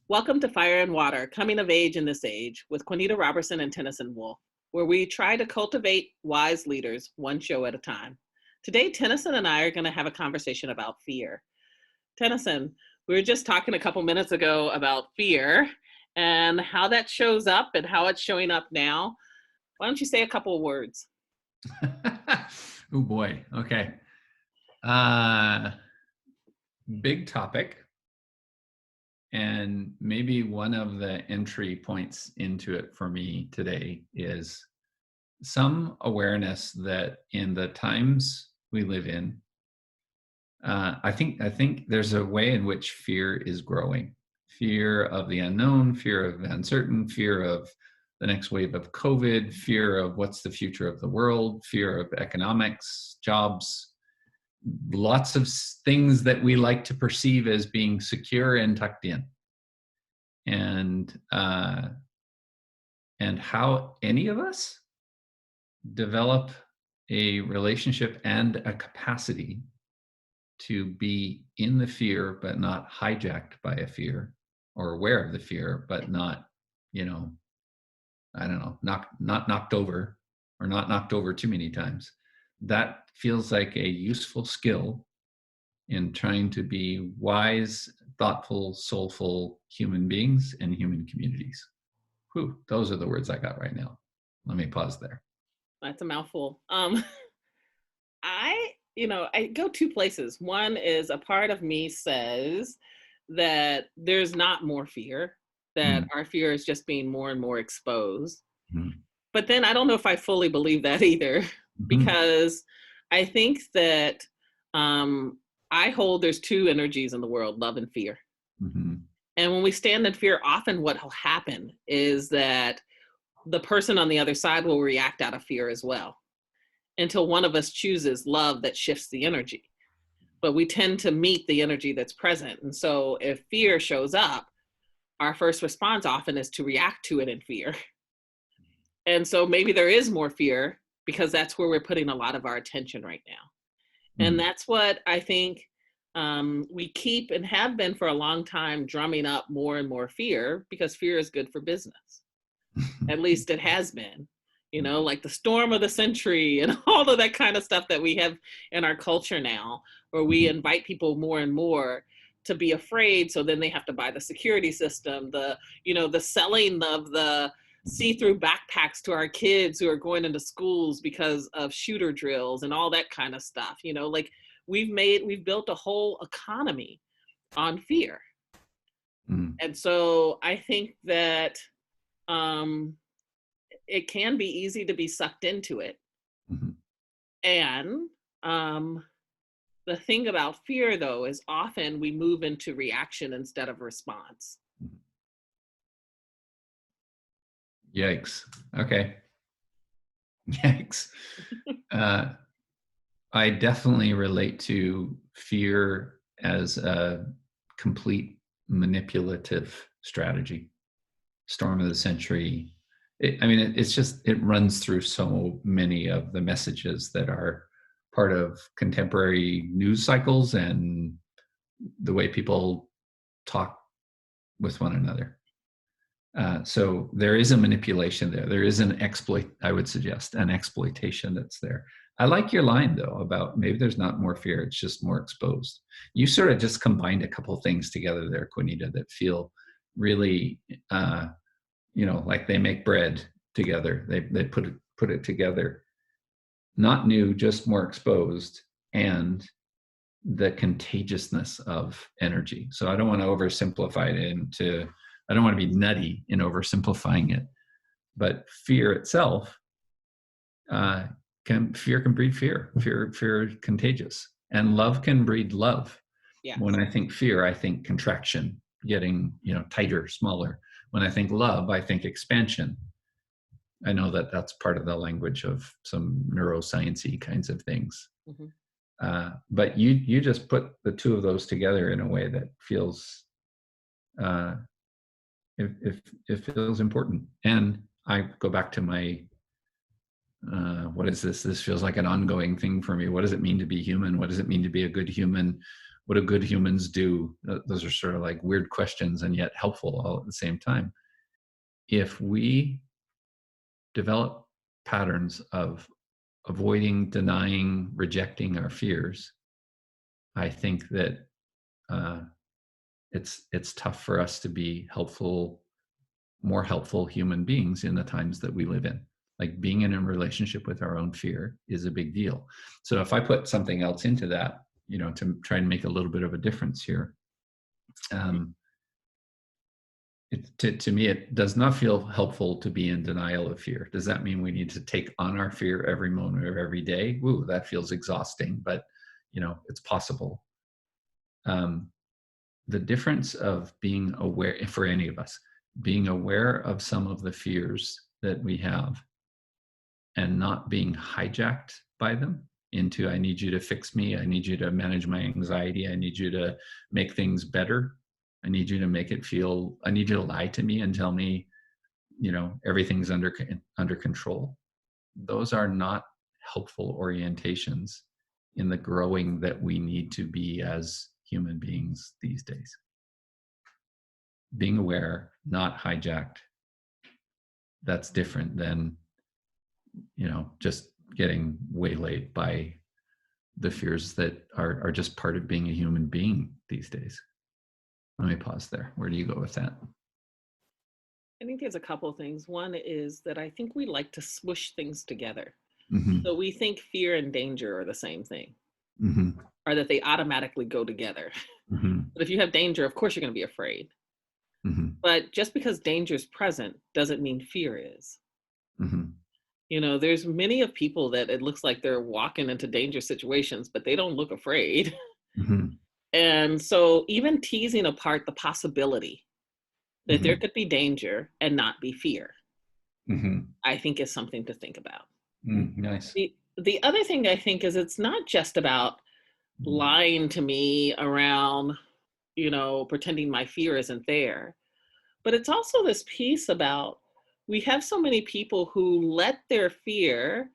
Welcome to Fire and Water, Coming of Age in This Age with Quanita and Tenneson Wolf, where we try to cultivate wise leaders one show at a time. Today, Tenneson and I are going to have a conversation about fear. Tenneson, we were just talking a couple minutes ago about fear and how that shows up and how it's showing up now. Why don't you say a couple of words? Oh boy. Okay. Big topic. And maybe one of the entry points into it for me today is some awareness that in the times we live in, I think there's a way in which fear is growing. Fear of the unknown, fear of the uncertain, fear of the next wave of COVID, fear of what's the future of the world, fear of economics, jobs, lots of things that we like to perceive as being secure and tucked in. And how any of us develop a relationship and a capacity to be in the fear but not hijacked by a fear, or aware of the fear but not, I don't know, not knocked over, or not knocked over too many times. That feels like a useful skill in trying to be wise, thoughtful, soulful human beings and human communities. Whew, those are the words I got right now. Let me pause there. That's a mouthful. I go two places. One is a part of me says that there's not more fear, that our fear is just being more and more exposed. But then I don't know if I fully believe that either, because I think that I hold there's two energies in the world, love and fear. And when we stand in fear, often what will happen is that the person on the other side will react out of fear as well, until one of us chooses love that shifts the energy. But we tend to meet the energy that's present. And so if fear shows up, our first response often is to react to it in fear. And so maybe there is more fear because that's where we're putting a lot of our attention right now. And that's what I think we keep and have been for a long time, drumming up more and more fear, because fear is good for business. At least it has been, like the storm of the century and all of that kind of stuff that we have in our culture now, where we invite people more and more to be afraid. So then they have to buy the security system, the selling of the see-through backpacks to our kids who are going into schools because of shooter drills and all that kind of stuff. Like we've built a whole economy on fear. And so I think that it can be easy to be sucked into it. And the thing about fear, though, is often we move into reaction instead of response. Yikes. Okay. Yikes. I definitely relate to fear as a complete manipulative strategy. Storm of the century. It runs through so many of the messages that are part of contemporary news cycles and the way people talk with one another. So there is a manipulation there. There is I would suggest, an exploitation that's there. I like your line, though, about maybe there's not more fear, it's just more exposed. You sort of just combined a couple of things together there, Quanita, that feel really, like they make bread together. They put it together. Not new, just more exposed, and the contagiousness of energy. So I don't want to oversimplify it I don't want to be nutty in oversimplifying it, but fear itself, fear can breed fear. Fear is contagious, and love can breed love. Yes. When I think fear, I think contraction, getting tighter, smaller. When I think love, I think expansion. I know that that's part of the language of some neuroscience-y kinds of things. But you just put the two of those together in a way that feels it feels important. And I go back to my what is this? This feels like an ongoing thing for me. What does it mean to be human? What does it mean to be a good human? what do good humans do? Those are sort of like weird questions and yet helpful all at the same time. If we develop patterns of avoiding, denying, rejecting our fears, I think that it's tough for us to be helpful, more helpful human beings in the times that we live in. Like being in a relationship with our own fear is a big deal. So if I put something else into that, to try and make a little bit of a difference here, to me, it does not feel helpful to be in denial of fear. Does that mean we need to take on our fear every moment of every day? Woo, that feels exhausting, but it's possible. The difference of being aware, for any of us, being aware of some of the fears that we have and not being hijacked by them into, I need you to fix me, I need you to manage my anxiety, I need you to make things better, I need you to make it feel, I need you to lie to me and tell me, everything's under control. Those are not helpful orientations in the growing that we need to be as human beings these days. Being aware, not hijacked, that's different than, just getting waylaid by the fears that are just part of being a human being these days. Let me pause there. Where do you go with that? I think there's a couple of things. One is that I think we like to swoosh things together. Mm-hmm. So we think fear and danger are the same thing, mm-hmm. or that they automatically go together. Mm-hmm. But if you have danger, of course you're going to be afraid. Mm-hmm. But just because danger is present doesn't mean fear is. Mm-hmm. There's many of people that it looks like they're walking into dangerous situations, but they don't look afraid. Mm-hmm. And so even teasing apart the possibility that there could be danger and not be fear, I think is something to think about. Nice. The other thing I think is it's not just about lying to me around, pretending my fear isn't there, but it's also this piece about we have so many people who let their fear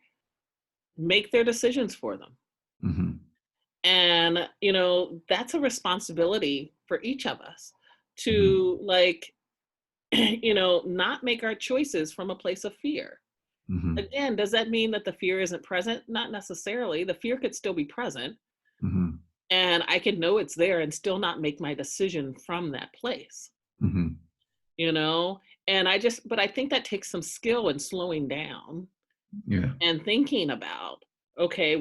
make their decisions for them. Mm-hmm. And, that's a responsibility for each of us to not make our choices from a place of fear. Mm-hmm. Again, does that mean that the fear isn't present? Not necessarily. The fear could still be present. Mm-hmm. And I could know it's there and still not make my decision from that place. Mm-hmm. And but I think that takes some skill in slowing down and thinking about, okay,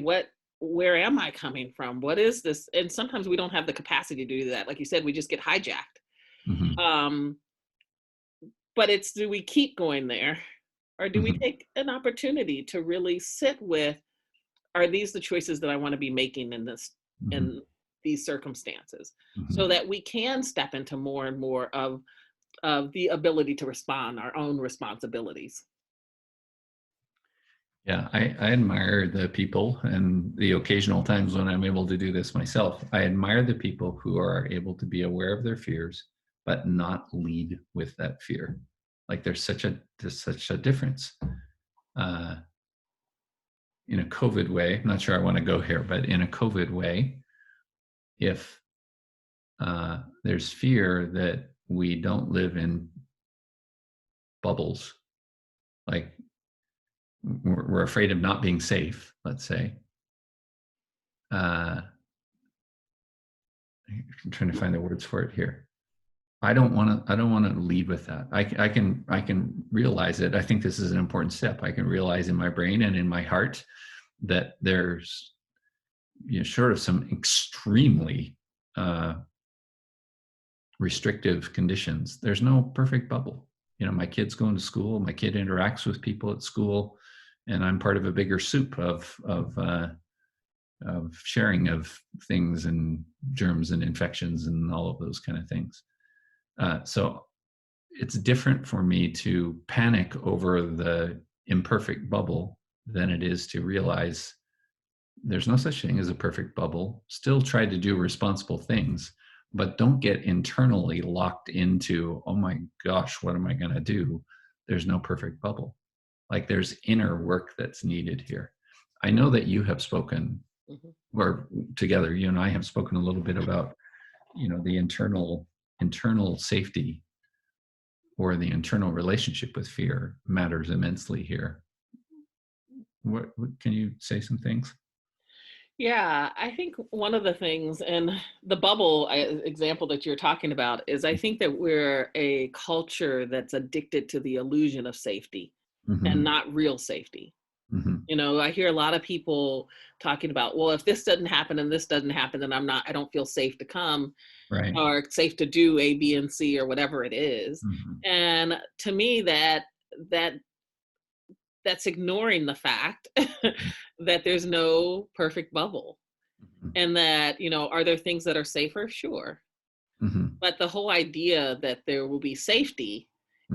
where am I coming from? What is this? And sometimes we don't have the capacity to do that. Like you said, we just get hijacked. Mm-hmm. But do we keep going there? Or do we take an opportunity to really sit with, are these the choices that I want to be making in these circumstances? So that we can step into more and more of the ability to respond, our own responsibilities. Yeah, I admire the people, and the occasional times when I'm able to do this myself, I admire the people who are able to be aware of their fears, but not lead with that fear. Like there's such a difference. In a COVID way, I'm not sure I want to go here, but in a COVID way, if there's fear that we don't live in bubbles, like we're afraid of not being safe, let's say. I'm trying to find the words for it here. I don't want to lead with that. I can realize it. I think this is an important step. I can realize in my brain and in my heart that there's, short of some extremely restrictive conditions, there's no perfect bubble. My kid's going to school, my kid interacts with people at school, and I'm part of a bigger soup of sharing of things and germs and infections and all of those kind of things. So it's different for me to panic over the imperfect bubble than it is to realize there's no such thing as a perfect bubble. Still try to do responsible things, but don't get internally locked into, oh my gosh, what am I going to do? There's no perfect bubble. Like there's inner work that's needed here. I know that you have spoken Mhm. or together, you and I have spoken a little bit about, the internal safety or the internal relationship with fear matters immensely here. What can you say some things? Yeah, I think one of the things, and the bubble example that you're talking about, is I think that we're a culture that's addicted to the illusion of safety and Mm-hmm. not real safety. Mm-hmm. I hear a lot of people talking about, well, if this doesn't happen and this doesn't happen, then I don't feel safe to come Right. or safe to do A, B, and C or whatever it is. Mm-hmm. And to me, that that's ignoring the fact that there's no perfect bubble, and that, are there things that are safer? Sure. Mm-hmm. But the whole idea that there will be safety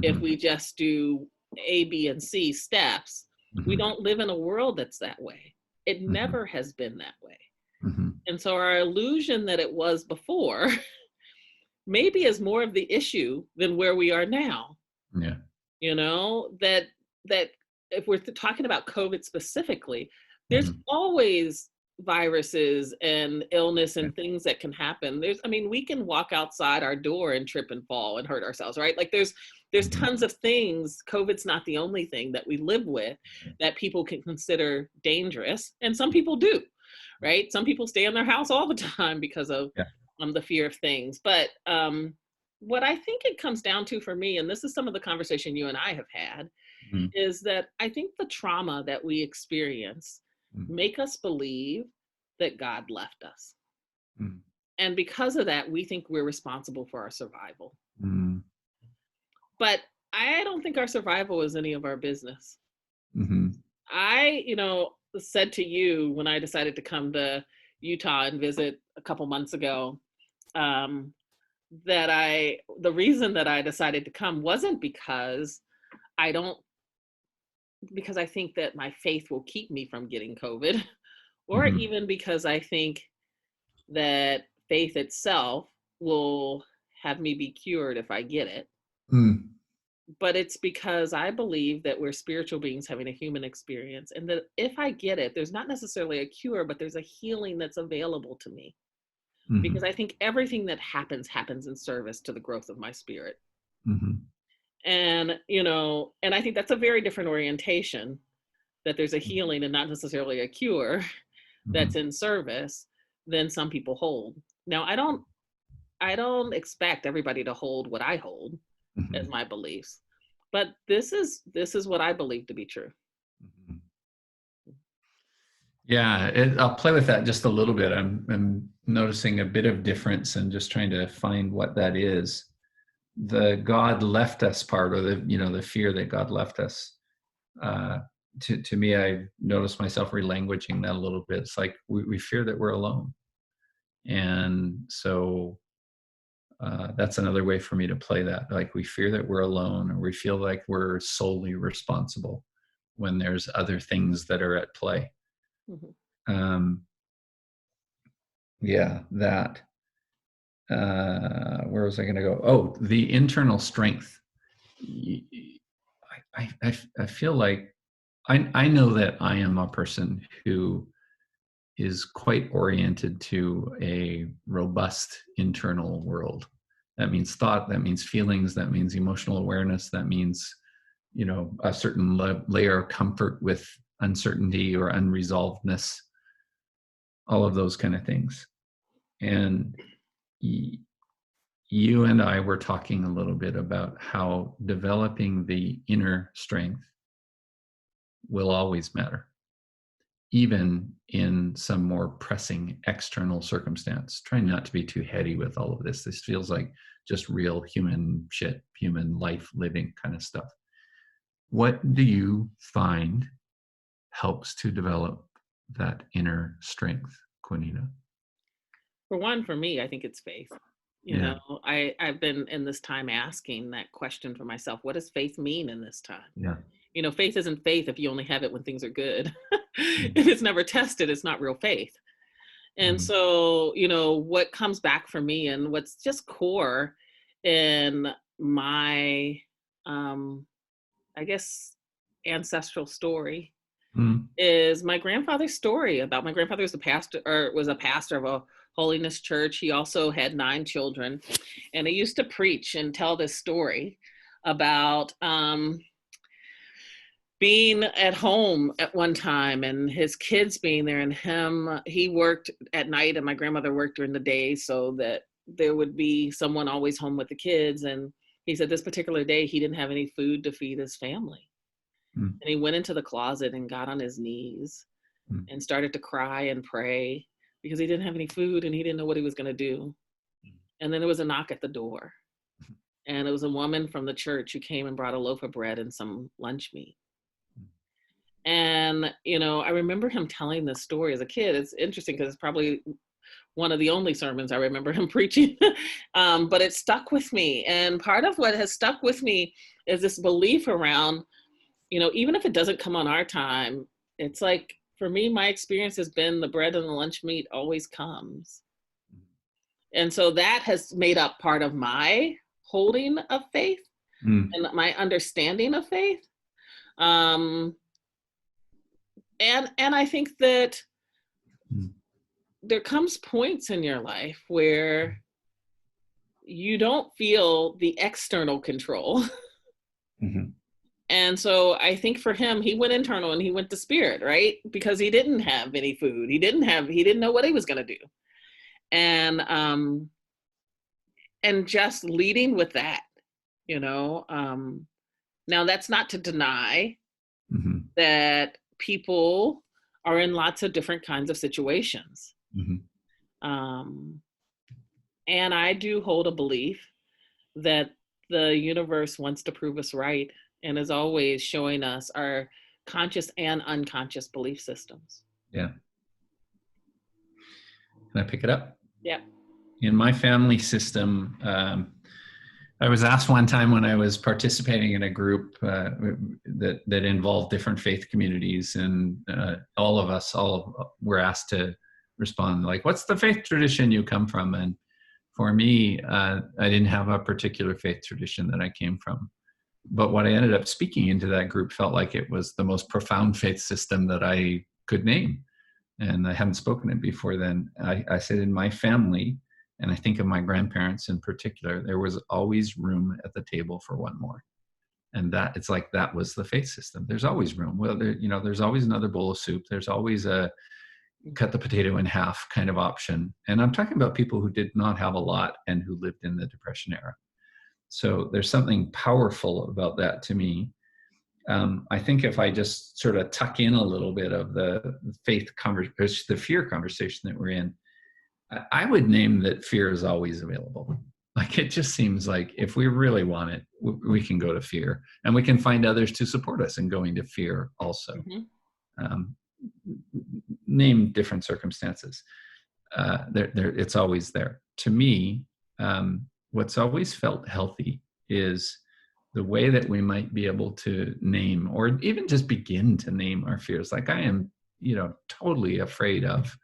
if Mm-hmm. we just do A, B, and C steps, we Mm-hmm. don't live in a world that's that way. It Mm-hmm. never has been that way. Mm-hmm. And so our illusion that it was before maybe is more of the issue than where we are now. Yeah. That if we're talking about COVID specifically, there's Mm-hmm. always viruses and illness Yeah. and things that can happen. We can walk outside our door and trip and fall and hurt ourselves, right? Like there's Mm-hmm. tons of things. COVID's not the only thing that we live with that people can consider dangerous, and some people do, right? Some people stay in their house all the time because of Yeah. the fear of things. But what I think it comes down to for me, and this is some of the conversation you and I have had, Mm-hmm. is that I think the trauma that we experience make us believe that God left us. Mm-hmm. And because of that, we think we're responsible for our survival. Mm-hmm. But I don't think our survival is any of our business. Mm-hmm. I, said to you when I decided to come to Utah and visit a couple months ago, um, the reason that I decided to come wasn't I don't, because I think that my faith will keep me from getting COVID, or Mm-hmm. even because I think that faith itself will have me be cured if I get it. Mm-hmm. But it's because I believe that we're spiritual beings having a human experience, and that if I get it, there's not necessarily a cure, but there's a healing that's available to me. Because Mm-hmm. I think everything that happens in service to the growth of my spirit. Mm-hmm. And I think that's a very different orientation, that there's a healing and not necessarily a cure that's Mm-hmm. in service, than some people hold. Now, I don't expect everybody to hold what I hold as Mm-hmm. my beliefs, but this is what I believe to be true. Mm-hmm. Yeah, I'll play with that just a little bit. I'm noticing a bit of difference and just trying to find what that is. The God left us part, or the fear that God left us. Uh, to me, I noticed myself relanguaging that a little bit. It's like we fear that we're alone, and so that's another way for me to play that. Like we fear that we're alone, or we feel like we're solely responsible when there's other things that are at play. Mhm. Um, yeah, that. Where was I going to go? Oh, the internal strength. I feel like I know that I am a person who is quite oriented to a robust internal world. That means thought, that means feelings, that means emotional awareness, that means, a certain layer of comfort with uncertainty or unresolvedness, all of those kind of things. And you and I were talking a little bit about how developing the inner strength will always matter, even in some more pressing external circumstance. Trying not to be too heady with all of this. This feels like just real human shit, human life living kind of stuff. What do you find helps to develop that inner strength, Quanita? For one, for me, I think it's faith. Yeah, I've been in this time asking that question for myself. What does faith mean in this time? yeah. Faith isn't faith if you only have it when things are good. Mm-hmm. If it's never tested, it's not real faith. And Mm-hmm. so, what comes back for me, and what's just core in my, I guess, ancestral story, Mm. is my grandfather's story about my grandfather was a pastor of a holiness church. He also had 9 children, and he used to preach and tell this story about being at home at one time and his kids being there, and he worked at night and my grandmother worked during the day so that there would be someone always home with the kids. And he said this particular day he didn't have any food to feed his family. Mm. And he went into the closet and got on his knees and started to cry and pray because he didn't have any food and he didn't know what he was going to do. And then there was a knock at the door. And it was a woman from the church who came and brought a loaf of bread and some lunch meat. And, I remember him telling this story as a kid. It's interesting because it's probably one of the only sermons I remember him preaching, but it stuck with me. And part of what has stuck with me is this belief around, even if it doesn't come on our time, it's like, for me, my experience has been the bread and the lunch meat always comes. And so that has made up part of my holding of faith and my understanding of faith. And I think that there comes points in your life where you don't feel the external control. Mm-hmm. And so I think for him, he went internal and he went to spirit, right? Because he didn't have any food. He didn't know what he was going to do. And just leading with that, now that's not to deny that people are in lots of different kinds of situations. And I do hold a belief that the universe wants to prove us right and is always showing us our conscious and unconscious belief systems. Yeah. Can I pick it up? Yeah. In my family system, I was asked one time when I was participating in a group that involved different faith communities, and all were asked to respond, like, what's the faith tradition you come from? And for me, I didn't have a particular faith tradition that I came from. But what I ended up speaking into that group felt like it was the most profound faith system that I could name. And I hadn't spoken it before then. I said, in my family, and I think of my grandparents in particular, there was always room at the table for one more. And that was the faith system. There's always room. Well, there's always another bowl of soup. There's always a cut the potato in half kind of option. And I'm talking about people who did not have a lot and who lived in the Depression era. So there's something powerful about that to me. I think if I just sort of tuck in a little bit of the the fear conversation that we're in, I would name that fear is always available. Like, it just seems like if we really want it, we can go to fear, and we can find others to support us in going to fear also. Name different circumstances. It's always there. To me, what's always felt healthy is the way that we might be able to name, or even just begin to name, our fears. Like, I am, totally afraid of,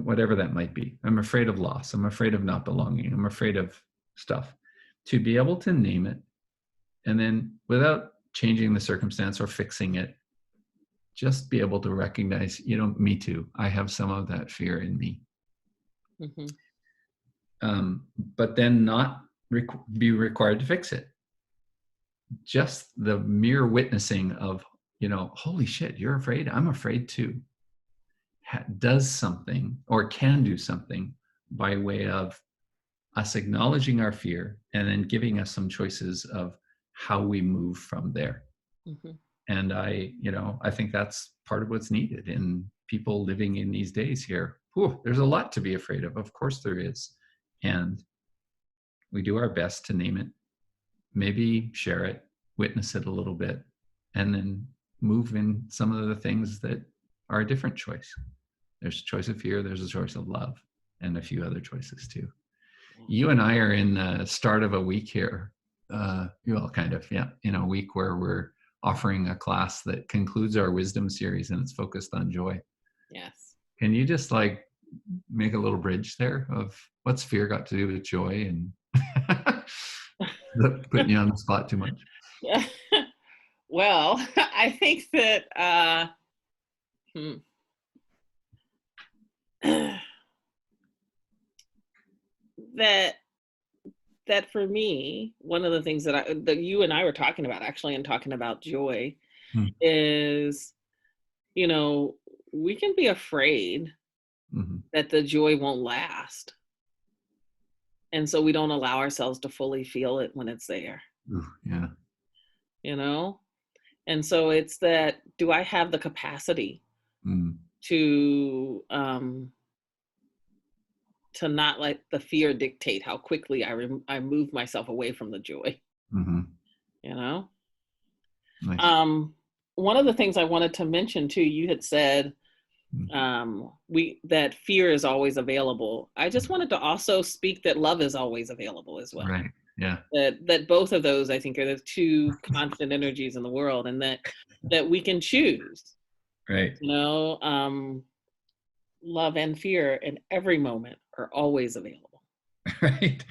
whatever that might be. I'm afraid of loss. I'm afraid of not belonging. I'm afraid of stuff. To be able to name it, and then without changing the circumstance or fixing it, just be able to recognize, me too. I have some of that fear in me. But then not be required to fix it. Just the mere witnessing of, holy shit, you're afraid? I'm afraid too. Does something, or can do something, by way of us acknowledging our fear and then giving us some choices of how we move from there. And I think that's part of what's needed in people living in these days here. There's a lot to be afraid of. Of course there is. And we do our best to name it, maybe share it, witness it a little bit, and then move in some of the things that are a different choice. There's a choice of fear, there's a choice of love, and a few other choices too. You and I are in the start of a week here, in a week where we're offering a class that concludes our wisdom series, and it's focused on joy. Yes. Can you just make a little bridge there of what's fear got to do with joy, and putting you on the spot too much? Yeah. Well, I think that hmm, that that for me, one of the things that you and I were talking about actually, and talking about joy, Hmm. is, you know, we can be afraid Mm-hmm. that the joy won't last. And so we don't allow ourselves to fully feel it when it's there, Ooh, yeah. you know? And so it's that, do I have the capacity Mm. to not let the fear dictate how quickly I move myself away from the joy, Mm-hmm. you know? Nice. Um, One of the things I wanted to mention too, you had said Mm. we that fear is always available. I just Mm. wanted to also speak that love is always available as well. Right. Yeah. That both of those, I think, are the two constant energies in the world, and that we can choose, Right. you know, love and fear in every moment are always available. Right.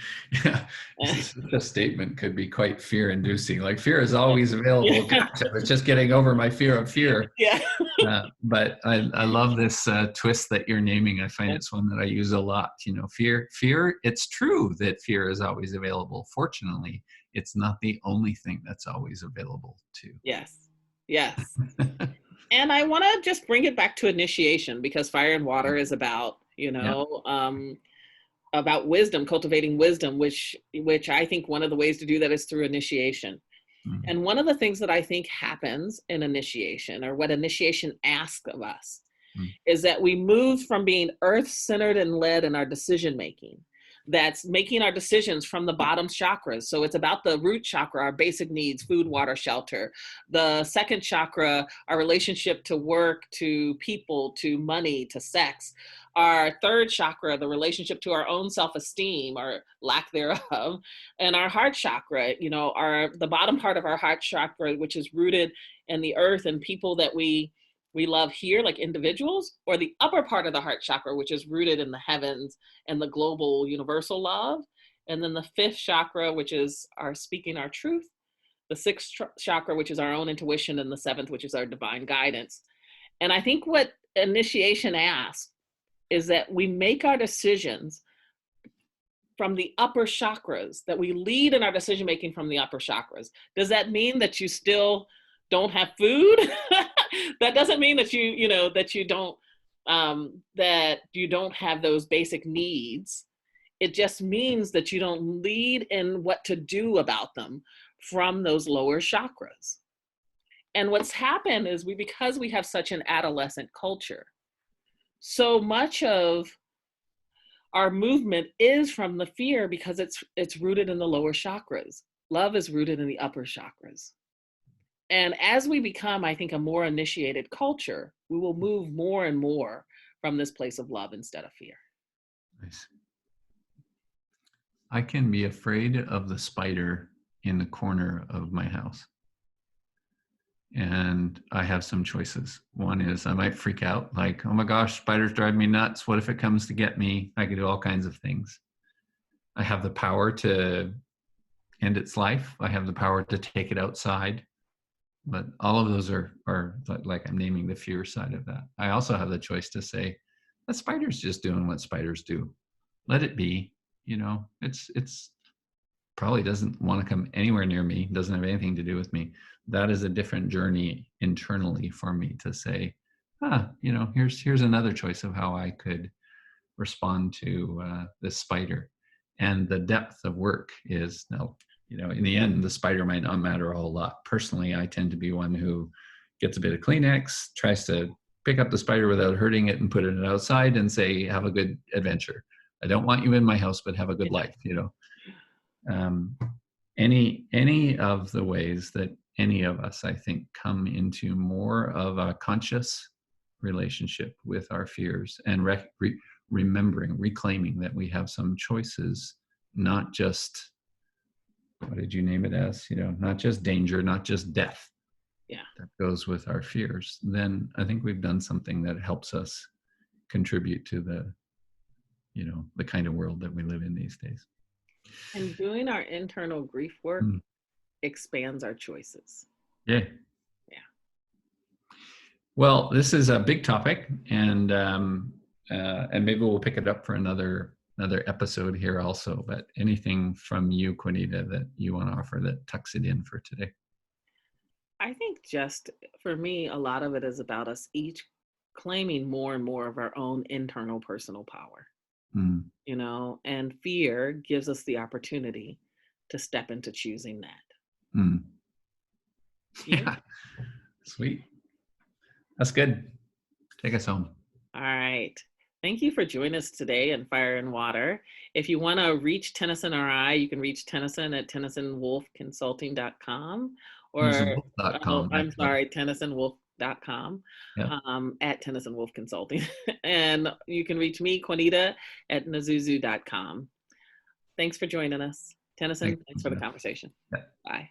Yeah. Such a statement could be quite fear inducing. Like, fear is always Yeah. available. Gotcha. It's just getting over my fear of fear. Yeah. But I love this twist that you're naming. I find it's one that I use a lot. Fear. It's true that fear is always available. Fortunately, it's not the only thing that's always available too. Yes. Yes. And I want to just bring it back to initiation, because Fire and Water is about, Yeah. about wisdom, cultivating wisdom, which I think one of the ways to do that is through initiation. Mm. And one of the things that I think happens in initiation, or what initiation asks of us, Mm. is that we move from being earth-centered and led in our decision making. That's making our decisions from the bottom chakras. So it's about the root chakra, our basic needs, food, water, shelter. The second chakra, our relationship to work, to people, to money, to sex. Our third chakra, the relationship to our own self-esteem or lack thereof. And our heart chakra, the bottom part of our heart chakra, which is rooted in the earth and people that we love here, like individuals, or the upper part of the heart chakra, which is rooted in the heavens and the global universal love. And then the fifth chakra, which is our speaking our truth, the sixth chakra, which is our own intuition, and the seventh, which is our divine guidance. And I think what initiation asks is that we make our decisions from the upper chakras, that we lead in our decision making from the upper chakras. Does that mean that you still don't have food? That doesn't mean that that you don't have those basic needs. It just means that you don't lead in what to do about them from those lower chakras. And what's happened is, because we have such an adolescent culture, so much of our movement is from the fear, because it's rooted in the lower chakras. Love is rooted in the upper chakras. And as we become, I think, a more initiated culture, we will move more and more from this place of love instead of fear. Nice. I can be afraid of the spider in the corner of my house. And I have some choices. One is I might freak out, like, oh my gosh, spiders drive me nuts. What if it comes to get me? I could do all kinds of things. I have the power to end its life. I have the power to take it outside. But all of those are like, I'm naming the fear side of that. I also have the choice to say, that spider's just doing what spiders do. Let it be. It's probably doesn't want to come anywhere near me, doesn't have anything to do with me. That is a different journey internally for me to say, here's another choice of how I could respond to this spider. And the depth of work is, now, in the end, the spider might not matter a whole lot. Personally, I tend to be one who gets a bit of Kleenex, tries to pick up the spider without hurting it and put it outside and say, have a good adventure. I don't want you in my house, but have a good life, um, any of the ways that any of us, I think, come into more of a conscious relationship with our fears, and remembering, reclaiming that we have some choices, not just, what did you name it as? Not just danger, not just death. Yeah. That goes with our fears. Then I think we've done something that helps us contribute to the kind of world that we live in these days. And doing our internal grief work Mm. expands our choices. Yeah. Well, this is a big topic, and maybe we'll pick it up for another episode here also. But anything from you, Quanita, that you want to offer that tucks it in for today? I think just for me, a lot of it is about us each claiming more and more of our own internal personal power, Mm. you know, and fear gives us the opportunity to step into choosing that. Mm. Yeah. Yeah, sweet. That's good. Take us home. All right. Thank you for joining us today in Fire and Water. If you want to reach Tenneson or I, you can reach Tenneson at tennysonwolfconsulting.com or, oh, TennysonWolf.com, I'm actually. sorry, tennysonwolf.com Yeah. at Tenneson Wolf Consulting. And you can reach me, Quanita, at nazuzu.com. Thanks for joining us. Tenneson, Thanks. thanks for the conversation. Yeah. Bye.